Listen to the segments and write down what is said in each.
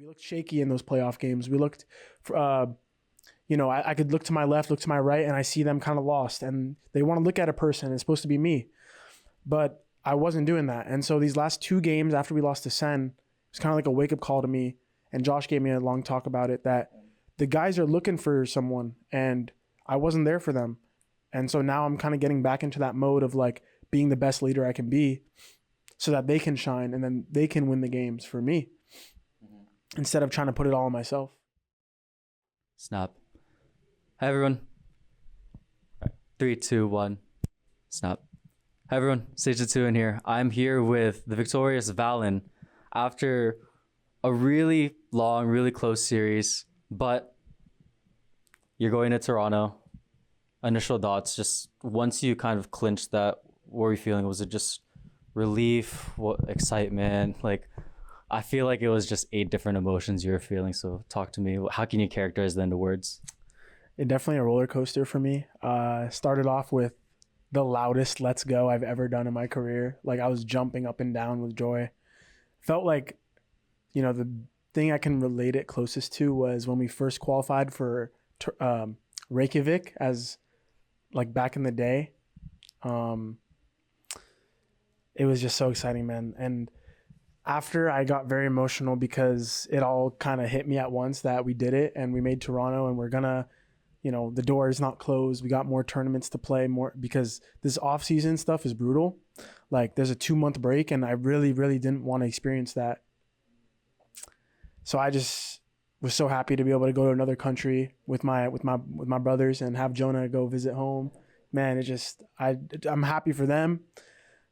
We looked shaky in those playoff games. We looked, I could look to my left, look to my right, and I see them kind of lost. And they want to look at a person. It's supposed to be me. But I wasn't doing that. And so these last two games after we lost to Sen, it's kind of like a wake-up call to me. And Josh gave me a long talk about it, that the guys are looking for someone, and I wasn't there for them. And so now I'm kind of getting back into that mode of like being the best leader I can be so that they can shine and then they can win the games for me instead of trying to put it all on myself. Snap. Hi, everyone. 3, 2, 1. Snap. Hi, everyone. Stage 2 in here. I'm here with the victorious valyn after a really long, really close series, but you're going to Toronto. Initial thoughts, just once you kind of clinched that, what were you feeling? Was it just relief, what excitement? Like, I feel like it was just 8 different emotions you were feeling. So talk to me. How can you characterize that into words? It definitely a roller coaster for me. Started off with the loudest "let's go" I've ever done in my career. Like, I was jumping up and down with joy. Felt like, the thing I can relate it closest to was when we first qualified for Reykjavik, as like back in the day. It was just so exciting, man. And after, I got very emotional because it all kind of hit me at once that we did it and we made Toronto, and we're gonna, the door is not closed. We got more tournaments to play, more, because this off-season stuff is brutal. Like, there's a 2-month break, and I really, really didn't want to experience that. So I just was so happy to be able to go to another country with my brothers and have Jonah go visit home. Man, I'm happy for them.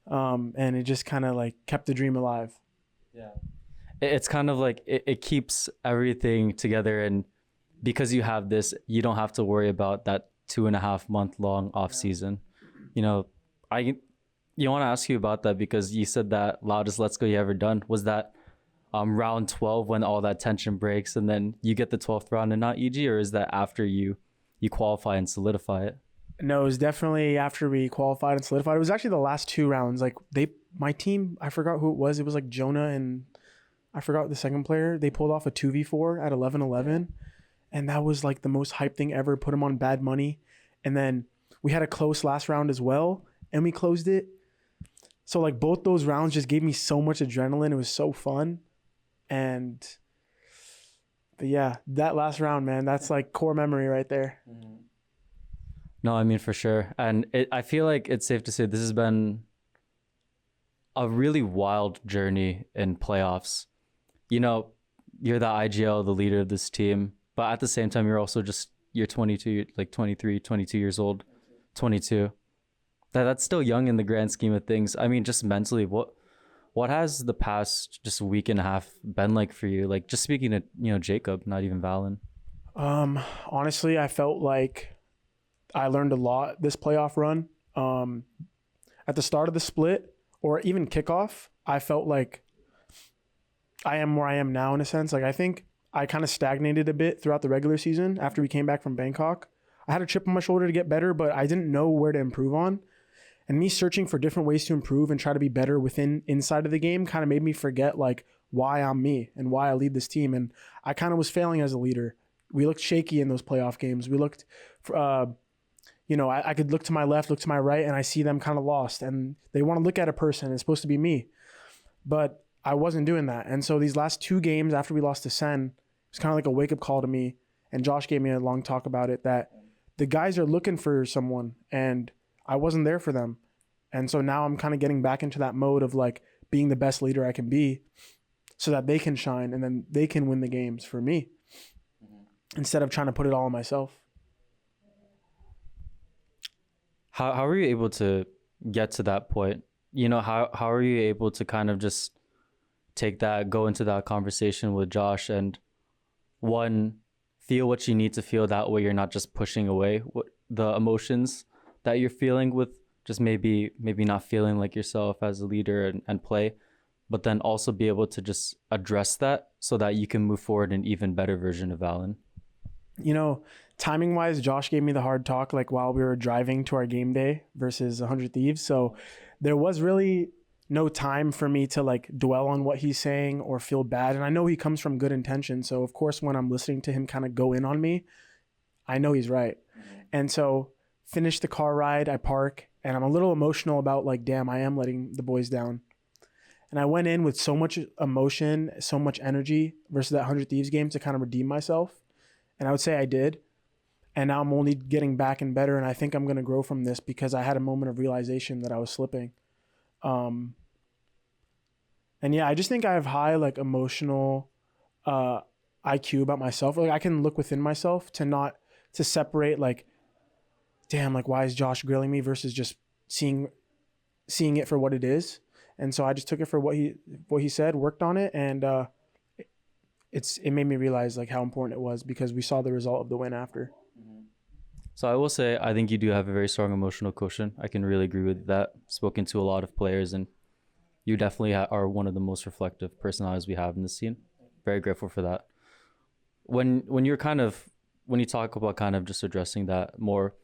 And it just kind of like kept the dream alive. Yeah. It's kind of like it keeps everything together, and because you have this, you don't have to worry about that 2.5 month long off season. You want to ask you about that, because you said that loudest "let's go" you ever done. Was that round 12 when all that tension breaks and then you get the 12th round and not EG, or is that after you qualify and solidify it? No, it was definitely after we qualified and solidified. It was actually the last 2 rounds. Like, my team, I forgot who it was. It was like Jonah and I forgot the second player. They pulled off a 2v4 at 11-11. And that was like the most hype thing ever. Put them on bad money. And then we had a close last round as well, and we closed it. So like both those rounds just gave me so much adrenaline. It was so fun. But yeah, that last round, man, that's like core memory right there. No, I mean, for sure. And I feel like it's safe to say this has been a really wild journey in playoffs. You're the IGL, the leader of this team, but at the same time, you're 22, like 23, 22 years old, 22. That's still young in the grand scheme of things. I mean, just mentally, what has the past just week and a half been like for you? Like, just speaking to, Jacob, not even valyn. Honestly, I felt like I learned a lot this playoff run. At the start of the split, or even kickoff, I felt like I am where I am now in a sense. Like, I think I kind of stagnated a bit throughout the regular season after we came back from Bangkok. I had a chip on my shoulder to get better, but I didn't know where to improve on. And me searching for different ways to improve and try to be better inside of the game kind of made me forget like why I'm me and why I lead this team. And I kind of was failing as a leader. We looked shaky in those playoff games. We looked, I could look to my left, look to my right, and I see them kind of lost. And they want to look at a person. It's supposed to be me. But I wasn't doing that. And so these last 2 games after we lost to Sen, it's kind of like a wake-up call to me. And Josh gave me a long talk about it, that the guys are looking for someone, and I wasn't there for them. And so now I'm kind of getting back into that mode of like being the best leader I can be so that they can shine and then they can win the games for me instead of trying to put it all on myself. How are you able to get to that point? How are you able to kind of just go into that conversation with Josh and feel what you need to feel, that way you're not just pushing away the emotions that you're feeling with just maybe not feeling like yourself as a leader and play, but then also be able to just address that so that you can move forward an even better version of valyn? Timing wise, Josh gave me the hard talk like while we were driving to our game day versus 100 Thieves. So there was really no time for me to like dwell on what he's saying or feel bad. And I know he comes from good intention. So of course, when I'm listening to him kind of go in on me, I know he's right. And so finish the car ride, I park, and I'm a little emotional about like, damn, I am letting the boys down. And I went in with so much emotion, so much energy versus that 100 Thieves game to kind of redeem myself. And I would say I did. And now I'm only getting back and better. And I think I'm going to grow from this because I had a moment of realization that I was slipping. And yeah, I just think I have high like emotional IQ about myself. Like I can look within myself to separate like, damn, like why is Josh grilling me versus just seeing it for what it is. And so I just took it for what he said, worked on it, and it made me realize like how important it was because we saw the result of the win after. So I will say, I think you do have a very strong emotional quotient. I can really agree with that. Spoken to a lot of players, and you definitely are one of the most reflective personalities we have in the scene. Very grateful for that. When you talk about kind of just addressing that more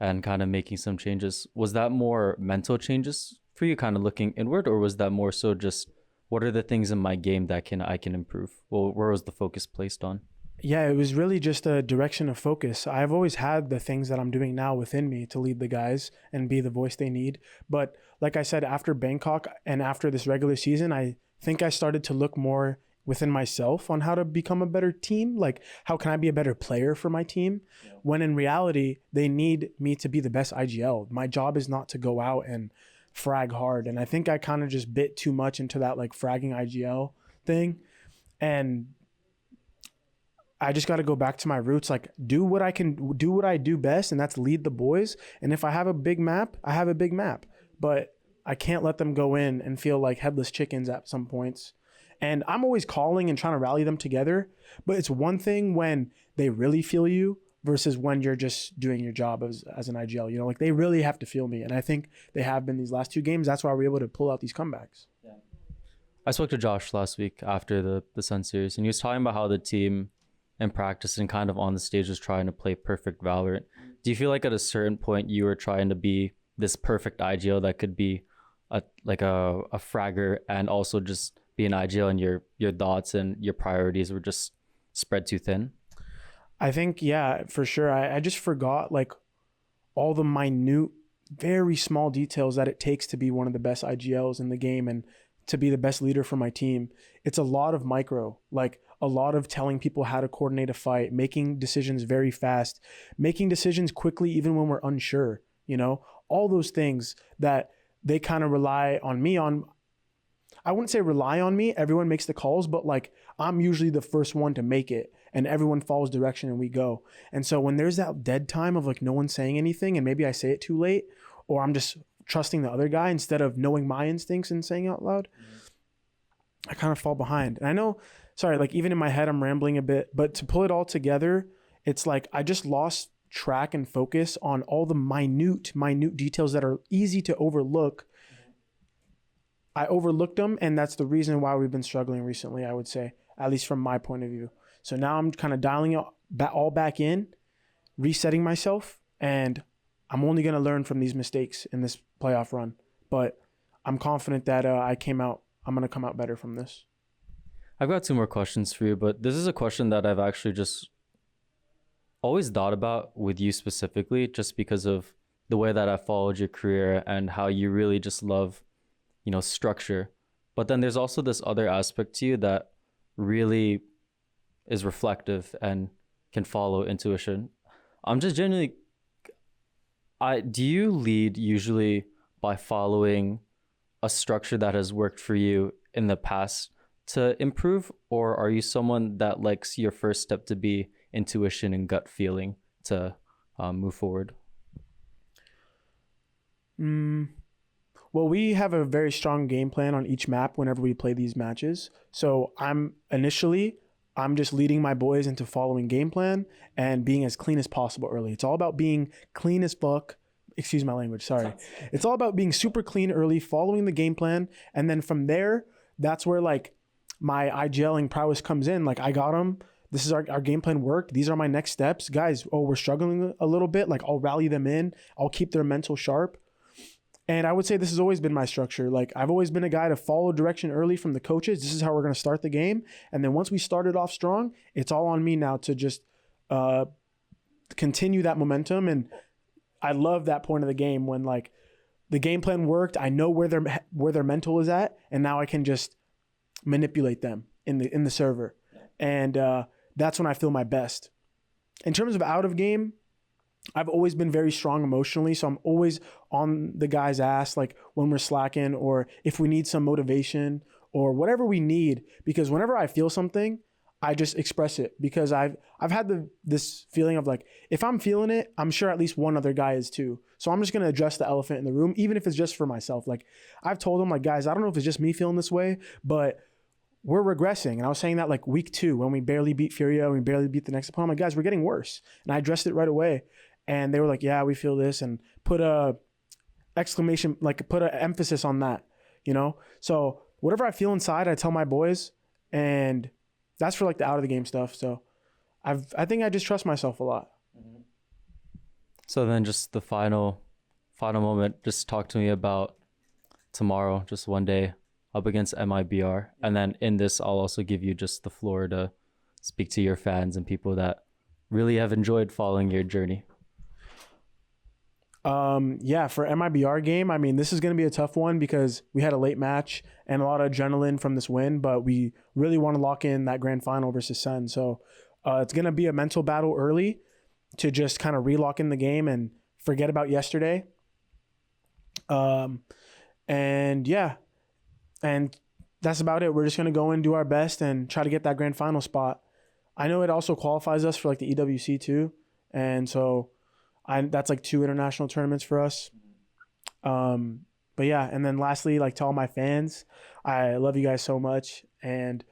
and kind of making some changes, was that more mental changes for you, kind of looking inward, or was that more so just what are the things in my game that I can improve? Well, where was the focus placed on? Yeah, it was really just a direction of focus. I've always had the things that I'm doing now within me to lead the guys and be the voice they need. But like I said, after Bangkok and after this regular season, I think I started to look more within myself on how to become a better team. Like, how can I be a better player for my team? Yeah. When in reality, they need me to be the best IGL. My job is not to go out and frag hard. And I think I kind of just bit too much into that like fragging IGL thing. And I just got to go back to my roots, like do what I do best, and that's lead the boys. And if I have a big map, I have a big map, but I can't let them go in and feel like headless chickens at some points. And I'm always calling and trying to rally them together, but it's one thing when they really feel you versus when you're just doing your job as an IGL, you know, like they really have to feel me. And I think they have been these last 2 games. That's why we're able to pull out these comebacks. Yeah. I spoke to Josh last week after the Sun series, and he was talking about how the team in practice and kind of on the stage was trying to play perfect Valorant. Do you feel like at a certain point you were trying to be this perfect IGL that could be a fragger and also just be an IGL, and your thoughts and your priorities were just spread too thin? I think, yeah, for sure. I just forgot like all the minute, very small details that it takes to be one of the best IGLs in the game and to be the best leader for my team. It's a lot of micro, like a lot of telling people how to coordinate a fight, making decisions very fast, making decisions quickly even when we're unsure, you know, all those things that they kind of rely on me on. I wouldn't say rely on me. Everyone makes the calls, but like I'm usually the first one to make it and everyone follows direction and we go. And so when there's that dead time of like no one saying anything and maybe I say it too late or I'm just trusting the other guy instead of knowing my instincts and saying out loud, I kind of fall behind. And I know, sorry, like even in my head, I'm rambling a bit, but to pull it all together, it's like I just lost track and focus on all the minute details that are easy to overlook. I overlooked them, and that's the reason why we've been struggling recently, I would say, at least from my point of view. So now I'm kind of dialing it all back in, resetting myself, and I'm only going to learn from these mistakes in this playoff run. But I'm confident that I'm going to come out better from this. I've got 2 more questions for you, but this is a question that I've actually just always thought about with you specifically, just because of the way that I followed your career and how you really just love, you know, structure. But then there's also this other aspect to you that really is reflective and can follow intuition. I'm just genuinely, do you lead usually by following a structure that has worked for you in the past to improve, or are you someone that likes your first step to be intuition and gut feeling to move forward? Well, we have a very strong game plan on each map whenever we play these matches. So I'm just leading my boys into following game plan and being as clean as possible early. It's all about being clean as fuck. Excuse my language, sorry. It's all about being super clean early, following the game plan. And then from there, that's where like my IGLing prowess comes in. Like I got them. This is our game plan worked. These are my next steps. Guys, we're struggling a little bit. Like I'll rally them in. I'll keep their mental sharp. And I would say this has always been my structure. Like, I've always been a guy to follow direction early from the coaches. This is how we're going to start the game. And then once we started off strong, it's all on me now to just continue that momentum. And I love that point of the game when like the game plan worked. I know where their mental is at, and now I can just manipulate them in the server. And that's when I feel my best. In terms of out of game, I've always been very strong emotionally, so I'm always on the guy's ass, like when we're slacking or if we need some motivation or whatever we need. Because whenever I feel something, I just express it. Because I've had this feeling of like, if I'm feeling it, I'm sure at least one other guy is too. So I'm just gonna address the elephant in the room, even if it's just for myself. Like I've told them, like, guys, I don't know if it's just me feeling this way, but we're regressing. And I was saying that like week 2 when we barely beat Furia, we barely beat the next opponent. I'm like, guys, we're getting worse. And I addressed it right away. And they were like, yeah, we feel this, and put a exclamation, like put an emphasis on that, you know? So whatever I feel inside, I tell my boys, and that's for like the out of the game stuff. So I think I just trust myself a lot. So then just the final moment, just talk to me about tomorrow, just one day up against MIBR. And then in this, I'll also give you just the floor to speak to your fans and people that really have enjoyed following your journey. Yeah, for MIBR game, I mean, this is going to be a tough one because we had a late match and a lot of adrenaline from this win, but we really want to lock in that grand final versus Sen. So it's going to be a mental battle early to just kind of relock in the game and forget about yesterday. And yeah, and that's about it. We're just going to go and do our best and try to get that grand final spot. I know it also qualifies us for like the EWC too. And so that's like 2 international tournaments for us. But yeah, and then lastly, like to all my fans, I love you guys so much. And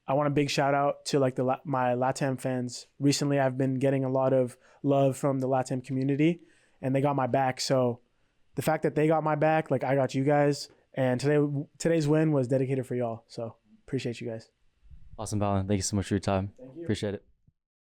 I want a big shout out to like my LATAM fans. Recently, I've been getting a lot of love from the LATAM community, and they got my back. So the fact that they got my back, like I got you guys, and today's win was dedicated for y'all. So appreciate you guys. Awesome, Valyn. Thank you so much for your time. Thank you. Appreciate it.